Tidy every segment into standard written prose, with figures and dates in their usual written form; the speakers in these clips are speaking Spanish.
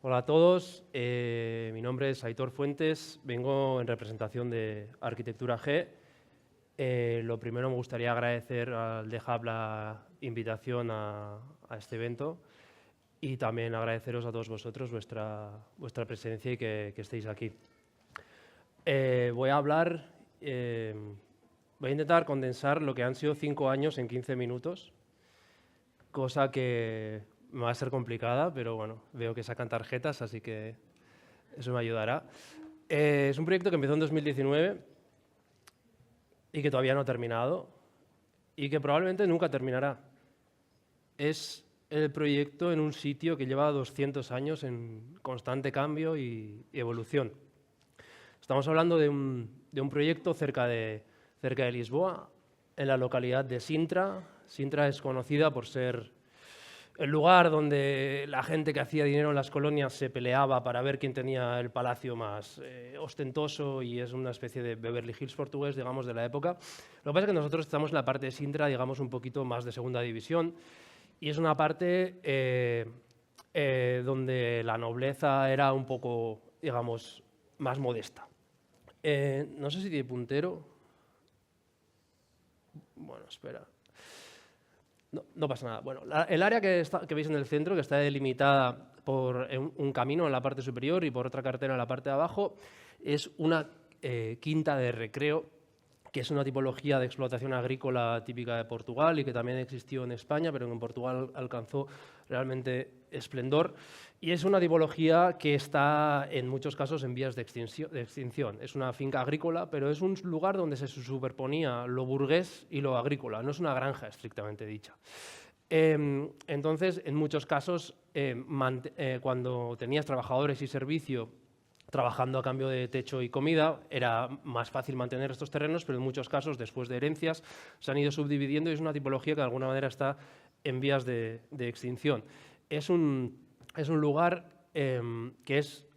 Hola a todos, mi nombre es Aitor Fuentes, vengo en representación de Arquitectura G. Lo primero me gustaría agradecer al DEJAP la invitación a este evento y también agradeceros a todos vosotros vuestra presencia y que estéis aquí. Voy a intentar condensar lo que han sido 5 años en 15 minutos, cosa que me va a ser complicada, pero bueno, veo que sacan tarjetas, así que eso me ayudará. Es un proyecto que empezó en 2019 y que todavía no ha terminado y que probablemente nunca terminará. Es el proyecto en un sitio que lleva 200 años en constante cambio y evolución. Estamos hablando de un proyecto cerca de Lisboa, en la localidad de Sintra. Sintra es conocida por ser el lugar donde la gente que hacía dinero en las colonias se peleaba para ver quién tenía el palacio más ostentoso, y es una especie de Beverly Hills portugués, digamos, de la época. Lo que pasa es que nosotros estamos en la parte de Sintra, digamos, un poquito más de segunda división, y es una parte donde la nobleza era un poco, digamos, más modesta. No sé si tiene puntero. Bueno, espera. No pasa nada. Bueno, el área que veis en el centro, que está delimitada por un camino en la parte superior y por otra carretera en la parte de abajo, es una quinta de recreo, que es una tipología de explotación agrícola típica de Portugal y que también existió en España, pero en Portugal alcanzó realmente esplendor. Y es una tipología que está en muchos casos en vías de extinción. Es una finca agrícola, pero es un lugar donde se superponía lo burgués y lo agrícola. No es una granja estrictamente dicha. Entonces, en muchos casos, cuando tenías trabajadores y servicio trabajando a cambio de techo y comida, era más fácil mantener estos terrenos, pero en muchos casos, después de herencias, se han ido subdividiendo y es una tipología que de alguna manera está en vías de extinción. Es un lugar que es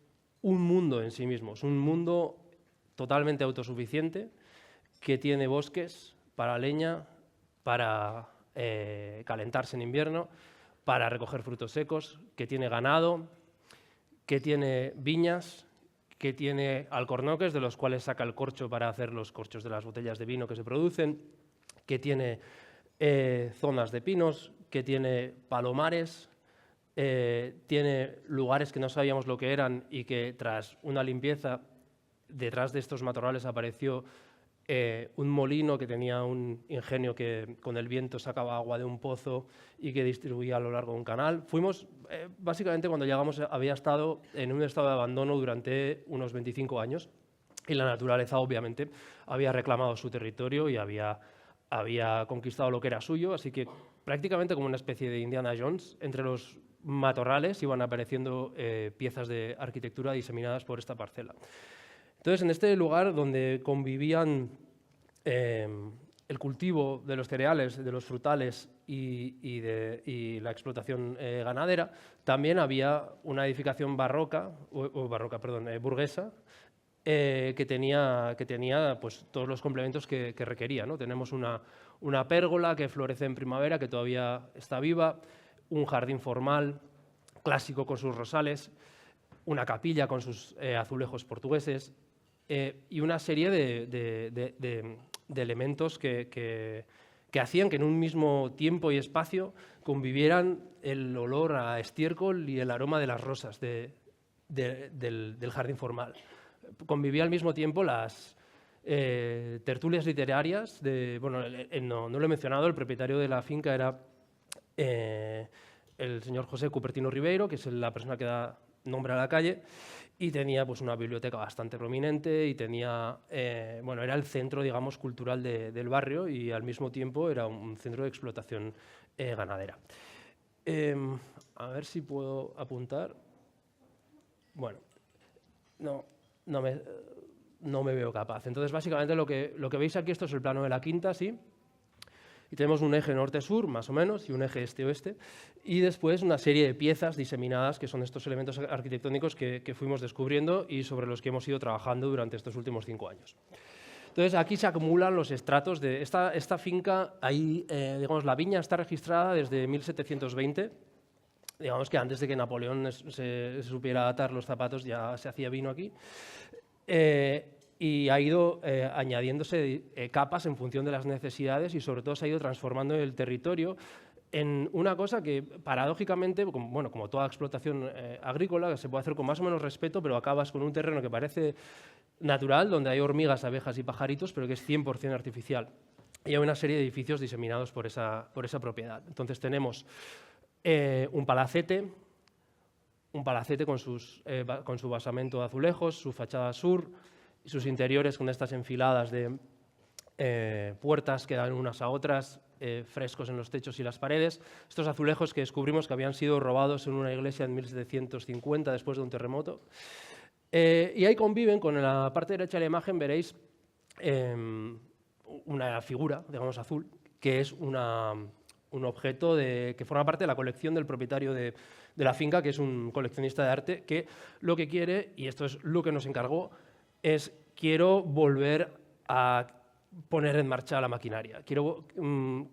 un mundo en sí mismo, es un mundo totalmente autosuficiente, que tiene bosques para leña, para calentarse en invierno, para recoger frutos secos, que tiene ganado, que tiene viñas, que tiene alcornoques de los cuales saca el corcho para hacer los corchos de las botellas de vino que se producen, que tiene zonas de pinos, que tiene palomares, tiene lugares que no sabíamos lo que eran y que tras una limpieza detrás de estos matorrales apareció un molino que tenía un ingenio que con el viento sacaba agua de un pozo y que distribuía a lo largo de un canal. Fuimos, básicamente cuando llegamos había estado en un estado de abandono durante unos 25 años y la naturaleza obviamente había reclamado su territorio y había conquistado lo que era suyo, así que prácticamente como una especie de Indiana Jones, entre los matorrales iban apareciendo piezas de arquitectura diseminadas por esta parcela. Entonces, en este lugar donde convivían el cultivo de los cereales, de los frutales y la explotación ganadera, también había una edificación burguesa, que tenía pues, todos los complementos que requería, ¿no? Tenemos una pérgola que florece en primavera, que todavía está viva, un jardín formal clásico con sus rosales, una capilla con sus azulejos portugueses y una serie de elementos que hacían que en un mismo tiempo y espacio convivieran el olor a estiércol y el aroma de las rosas del jardín formal. Convivía al mismo tiempo las tertulias literarias. No lo he mencionado, el propietario de la finca era el señor José Cupertino Ribeiro, que es la persona que da nombre a la calle, y tenía pues, una biblioteca bastante prominente y tenía, era el centro, digamos, cultural del barrio y al mismo tiempo era un centro de explotación ganadera. A ver si puedo apuntar. Bueno, no me veo capaz. Entonces, básicamente lo que veis aquí, esto es el plano de la quinta, ¿sí? Y tenemos un eje norte-sur, más o menos, y un eje este-oeste, y después una serie de piezas diseminadas, que son estos elementos arquitectónicos que fuimos descubriendo y sobre los que hemos ido trabajando durante estos últimos 5 años. Entonces, aquí se acumulan los estratos de esta finca. Ahí, digamos, la viña está registrada desde 1720, digamos que antes de que Napoleón se supiera atar los zapatos ya se hacía vino aquí. Y ha ido añadiéndose capas en función de las necesidades y sobre todo se ha ido transformando el territorio en una cosa que paradójicamente, como toda explotación agrícola, se puede hacer con más o menos respeto, pero acabas con un terreno que parece natural, donde hay hormigas, abejas y pajaritos, pero que es 100% artificial. Y hay una serie de edificios diseminados por esa propiedad. Entonces tenemos un palacete con su basamento de azulejos, su fachada sur, y sus interiores con estas enfiladas de puertas que dan unas a otras, frescos en los techos y las paredes. Estos azulejos que descubrimos que habían sido robados en una iglesia en 1750 después de un terremoto. Y ahí conviven, con la parte derecha de la imagen veréis una figura, digamos azul, que es un objeto que forma parte de la colección del propietario de la finca, que es un coleccionista de arte, que lo que quiere, y esto es lo que nos encargó, es quiero volver a poner en marcha la maquinaria. Quiero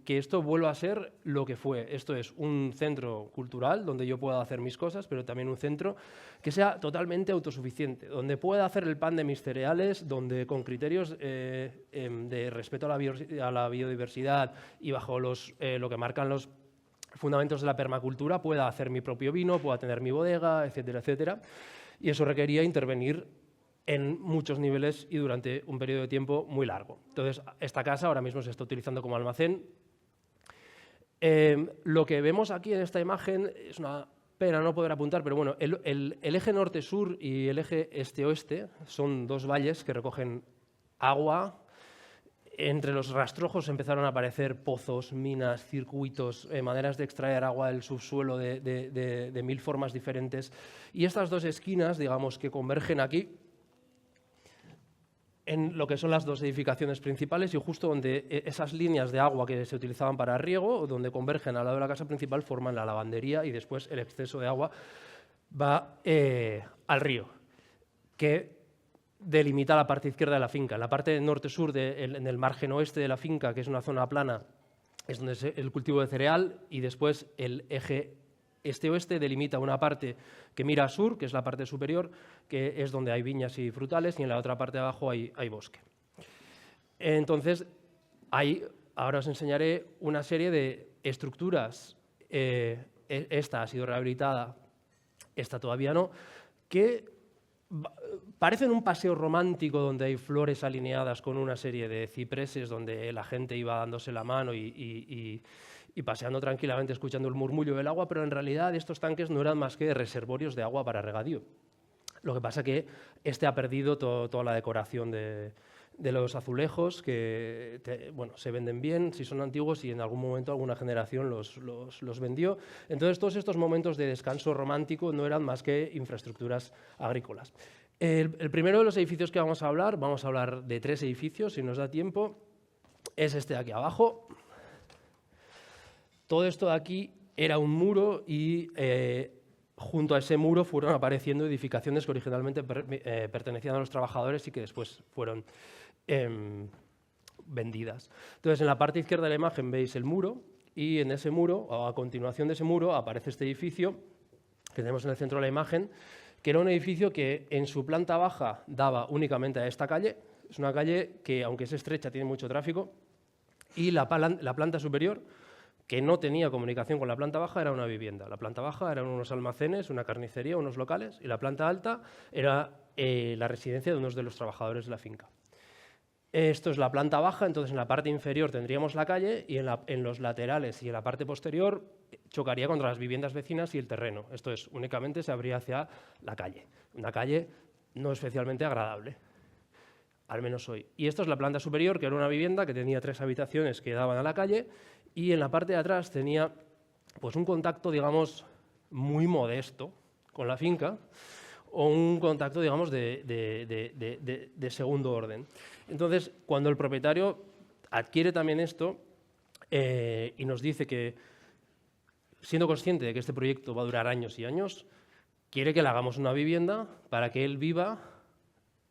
que esto vuelva a ser lo que fue. Esto es un centro cultural donde yo pueda hacer mis cosas, pero también un centro que sea totalmente autosuficiente, donde pueda hacer el pan de mis cereales, donde con criterios de respeto a la biodiversidad y bajo lo que marcan los fundamentos de la permacultura pueda hacer mi propio vino, pueda tener mi bodega, etcétera, etcétera. Y eso requería intervenir en muchos niveles y durante un periodo de tiempo muy largo. Entonces, esta casa ahora mismo se está utilizando como almacén. Lo que vemos aquí en esta imagen es una pena no poder apuntar, pero bueno, el eje norte-sur y el eje este-oeste son dos valles que recogen agua. Entre los rastrojos empezaron a aparecer pozos, minas, circuitos, maneras de extraer agua del subsuelo de mil formas diferentes. Y estas dos esquinas, digamos, que convergen aquí, en lo que son las dos edificaciones principales y justo donde esas líneas de agua que se utilizaban para riego, donde convergen al lado de la casa principal, forman la lavandería y después el exceso de agua va al río, que delimita la parte izquierda de la finca. En la parte norte-sur, en el margen oeste de la finca, que es una zona plana, es donde es el cultivo de cereal, y después el eje este-oeste delimita una parte que mira a sur, que es la parte superior, que es donde hay viñas y frutales, y en la otra parte de abajo hay bosque. Entonces, ahora os enseñaré una serie de estructuras. Esta ha sido rehabilitada, esta todavía no, que parecen un paseo romántico donde hay flores alineadas con una serie de cipreses donde la gente iba dándose la mano y paseando tranquilamente escuchando el murmullo del agua, pero en realidad estos tanques no eran más que reservorios de agua para regadío. Lo que pasa es que este ha perdido toda la decoración de los azulejos, que se venden bien si son antiguos y en algún momento alguna generación los vendió. Entonces todos estos momentos de descanso romántico no eran más que infraestructuras agrícolas. El primero de los edificios que vamos a hablar de 3 edificios, si nos da tiempo, es este de aquí abajo. Todo esto de aquí era un muro y junto a ese muro fueron apareciendo edificaciones que originalmente pertenecían a los trabajadores y que después fueron vendidas. Entonces, en la parte izquierda de la imagen veis el muro y en ese muro, o a continuación de ese muro, aparece este edificio que tenemos en el centro de la imagen, que era un edificio que en su planta baja daba únicamente a esta calle. Es una calle que, aunque es estrecha, tiene mucho tráfico, y la planta superior, que no tenía comunicación con la planta baja, era una vivienda. La planta baja eran unos almacenes, una carnicería, unos locales, y la planta alta era la residencia de unos de los trabajadores de la finca. Esto es la planta baja, entonces en la parte inferior tendríamos la calle y en los laterales y en la parte posterior chocaría contra las viviendas vecinas y el terreno. Esto es, únicamente se abría hacia la calle. Una calle no especialmente agradable, al menos hoy. Y esto es la planta superior, que era una vivienda que tenía 3 habitaciones que daban a la calle, y en la parte de atrás tenía pues un contacto, digamos, muy modesto con la finca, o un contacto, digamos, de segundo orden. Entonces, cuando el propietario adquiere también esto y nos dice que, siendo consciente de que este proyecto va a durar años y años, quiere que le hagamos una vivienda para que él viva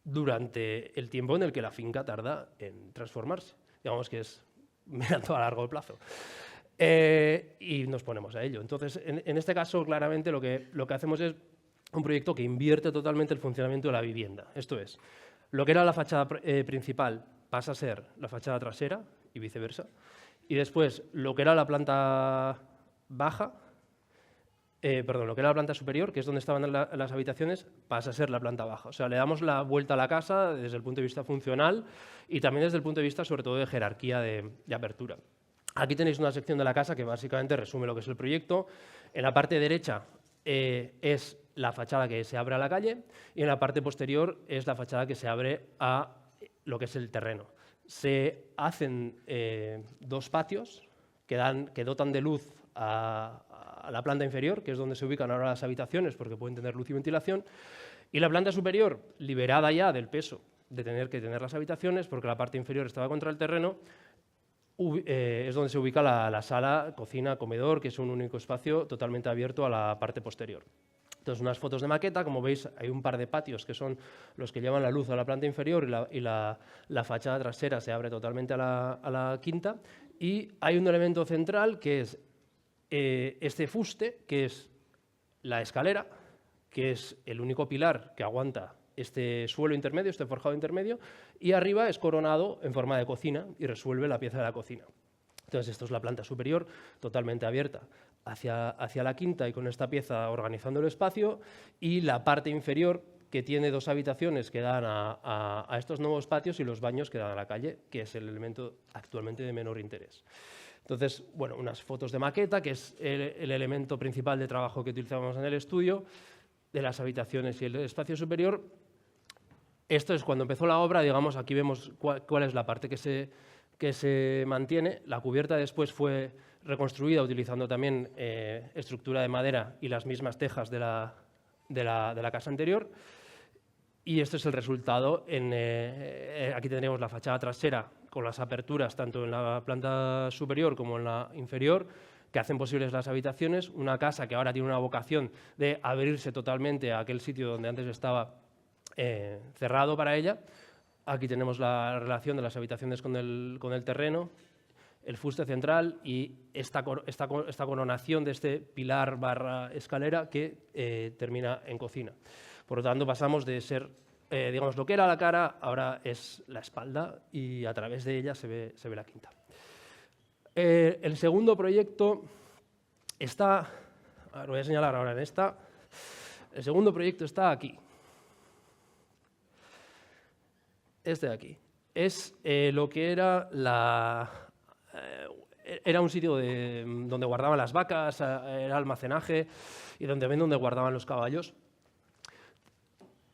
durante el tiempo en el que la finca tarda en transformarse. Digamos que es mirando a largo plazo. y nos ponemos a ello. Entonces, en este caso, claramente lo que hacemos es un proyecto que invierte totalmente el funcionamiento de la vivienda. Esto es, lo que era la fachada principal pasa a ser la fachada trasera y viceversa. Y después, lo que era la planta baja, lo que era la planta superior, que es donde estaban las habitaciones, pasa a ser la planta baja. O sea, le damos la vuelta a la casa desde el punto de vista funcional y también desde el punto de vista, sobre todo, de jerarquía de apertura. Aquí tenéis una sección de la casa que básicamente resume lo que es el proyecto. En la parte derecha es la fachada que se abre a la calle y en la parte posterior es la fachada que se abre a lo que es el terreno. Se hacen 2 patios que dotan de luz a la planta inferior, que es donde se ubican ahora las habitaciones porque pueden tener luz y ventilación, y la planta superior, liberada ya del peso de tener que tener las habitaciones, porque la parte inferior estaba contra el terreno, es donde se ubica la sala, cocina, comedor, que es un único espacio totalmente abierto a la parte posterior. Entonces, unas fotos de maqueta, como veis, hay un par de patios que son los que llevan la luz a la planta inferior y la fachada trasera se abre totalmente a la quinta. Y hay un elemento central que es este fuste, que es la escalera, que es el único pilar que aguanta este suelo intermedio, este forjado intermedio, y arriba es coronado en forma de cocina y resuelve la pieza de la cocina. Entonces, esto es la planta superior, totalmente abierta hacia la quinta y con esta pieza organizando el espacio, y la parte inferior, que tiene 2 habitaciones que dan a estos nuevos patios y los baños que dan a la calle, que es el elemento actualmente de menor interés. Entonces, bueno, unas fotos de maqueta, que es el elemento principal de trabajo que utilizamos en el estudio, de las habitaciones y el espacio superior. Esto es cuando empezó la obra, digamos, aquí vemos cuál es la parte que se mantiene. La cubierta después fue reconstruida utilizando también estructura de madera y las mismas tejas de la casa anterior. Y este es el resultado. Aquí tendríamos la fachada trasera con las aperturas tanto en la planta superior como en la inferior, que hacen posibles las habitaciones. Una casa que ahora tiene una vocación de abrirse totalmente a aquel sitio donde antes estaba cerrado para ella. Aquí tenemos la relación de las habitaciones con el terreno, el fuste central y esta coronación de este pilar / escalera que termina en cocina. Por lo tanto, pasamos de ser, digamos, lo que era la cara, ahora es la espalda y a través de ella se ve la quinta. El segundo proyecto está, lo voy a señalar ahora en esta, el segundo proyecto está aquí. Este de aquí. Es lo que era era un sitio donde guardaban las vacas, era almacenaje y también donde guardaban los caballos.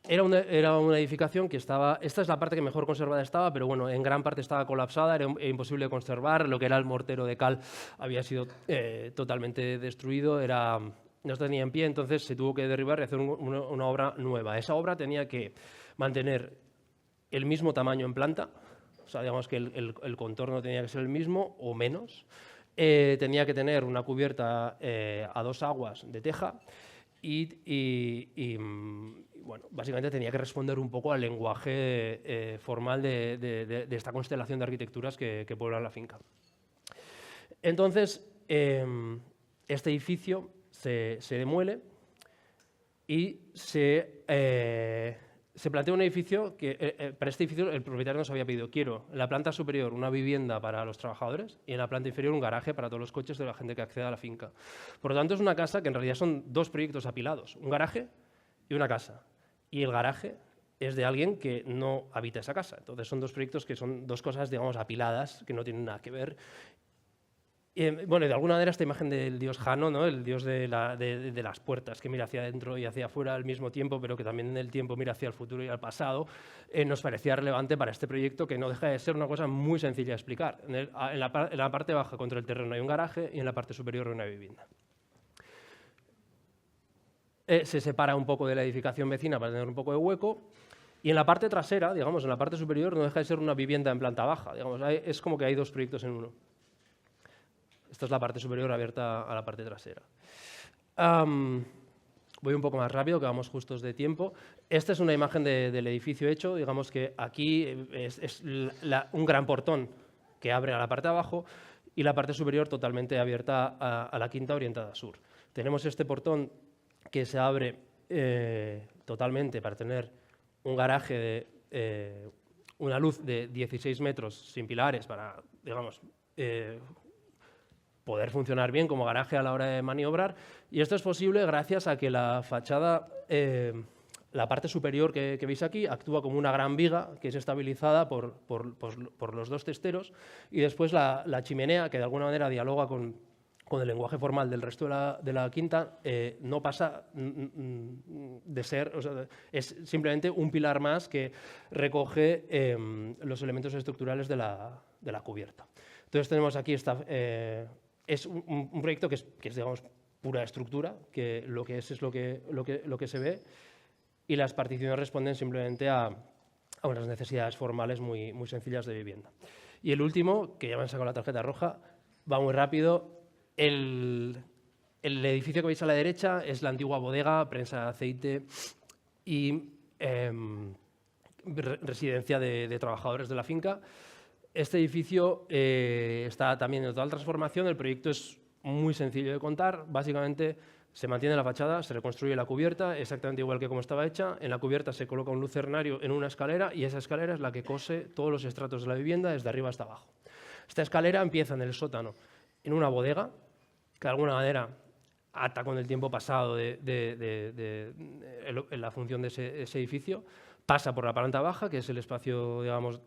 Era una edificación que estaba, esta es la parte que mejor conservada estaba, pero bueno, en gran parte estaba colapsada, era imposible conservar, lo que era el mortero de cal había sido totalmente destruido, no tenía en pie, entonces se tuvo que derribar y hacer una obra nueva. Esa obra tenía que mantener el mismo tamaño en planta, o sea, digamos que el contorno tenía que ser el mismo o menos, tenía que tener una cubierta a 2 aguas de teja y bueno, básicamente tenía que responder un poco al lenguaje formal de esta constelación de arquitecturas que pueblan la finca. Entonces, este edificio se demuele y se plantea un edificio que, para este edificio el propietario nos había pedido, quiero en la planta superior una vivienda para los trabajadores y en la planta inferior un garaje para todos los coches de la gente que acceda a la finca. Por lo tanto, es una casa que en realidad son 2 proyectos apilados, un garaje y una casa. Y el garaje es de alguien que no habita esa casa. Entonces, son 2 proyectos que son 2 cosas, digamos, apiladas, que no tienen nada que ver. Bueno, de alguna manera esta imagen del dios Jano, ¿no? El dios de las puertas, que mira hacia adentro y hacia afuera al mismo tiempo, pero que también en el tiempo mira hacia el futuro y al pasado, nos parecía relevante para este proyecto, que no deja de ser una cosa muy sencilla de explicar. En la parte baja, contra el terreno, hay un garaje y en la parte superior una vivienda. Se separa un poco de la edificación vecina para tener un poco de hueco. Y en la parte trasera, digamos, en la parte superior, no deja de ser una vivienda en planta baja. Digamos, es como que hay 2 proyectos en uno. Esta es la parte superior abierta a la parte trasera. Voy un poco más rápido, que vamos justos de tiempo. Esta es una imagen del edificio hecho. Digamos que aquí es un gran portón que abre a la parte de abajo y la parte superior totalmente abierta a la quinta orientada a sur. Tenemos este portón que se abre totalmente para tener un garaje de una luz de 16 metros sin pilares para, digamos, poder funcionar bien como garaje a la hora de maniobrar. Y esto es posible gracias a que la fachada, la parte superior que veis aquí, actúa como una gran viga que es estabilizada por los dos testeros, y después la chimenea, que de alguna manera dialoga con el lenguaje formal del resto de la quinta, no pasa de ser, o sea, es simplemente un pilar más que recoge los elementos estructurales de la cubierta. Entonces tenemos aquí es un proyecto que es, digamos, pura estructura, que lo que es lo que se ve, y las particiones responden simplemente a unas necesidades formales muy sencillas de vivienda. Y el último, que ya me han sacado la tarjeta roja, va muy rápido. El edificio que veis a la derecha es la antigua bodega, prensa de aceite y residencia de trabajadores de la finca. Este edificio está también en total transformación. El proyecto es muy sencillo de contar. Básicamente se mantiene la fachada, se reconstruye la cubierta, exactamente igual que como estaba hecha. En la cubierta se coloca un lucernario en una escalera, y esa escalera es la que cose todos los estratos de la vivienda desde arriba hasta abajo. Esta escalera empieza en el sótano, en una bodega, que de alguna manera ata con el tiempo pasado en la función de ese edificio, pasa por la planta baja, que es el espacio, digamos,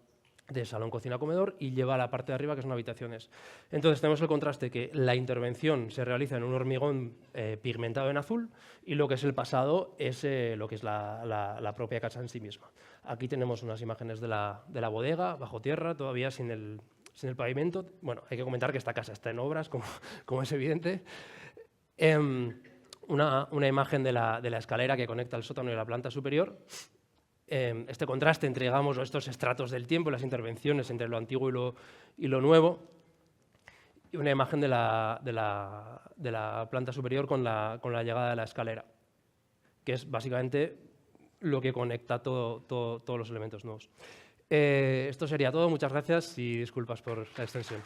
de salón, cocina, comedor, y lleva a la parte de arriba, que son habitaciones. Entonces tenemos el contraste que la intervención se realiza en un hormigón pigmentado en azul, y lo que es el pasado es lo que es la propia casa en sí misma. Aquí tenemos unas imágenes de la bodega, bajo tierra, todavía sin el pavimento. Bueno, hay que comentar que esta casa está en obras, como es evidente. Una imagen de la escalera que conecta el sótano y la planta superior. Este contraste entre, digamos, estos estratos del tiempo, las intervenciones entre lo antiguo y lo nuevo, y una imagen de la planta superior con la llegada de la escalera, que es básicamente lo que conecta todos los elementos nuevos. Esto sería todo. Muchas gracias y disculpas por la extensión.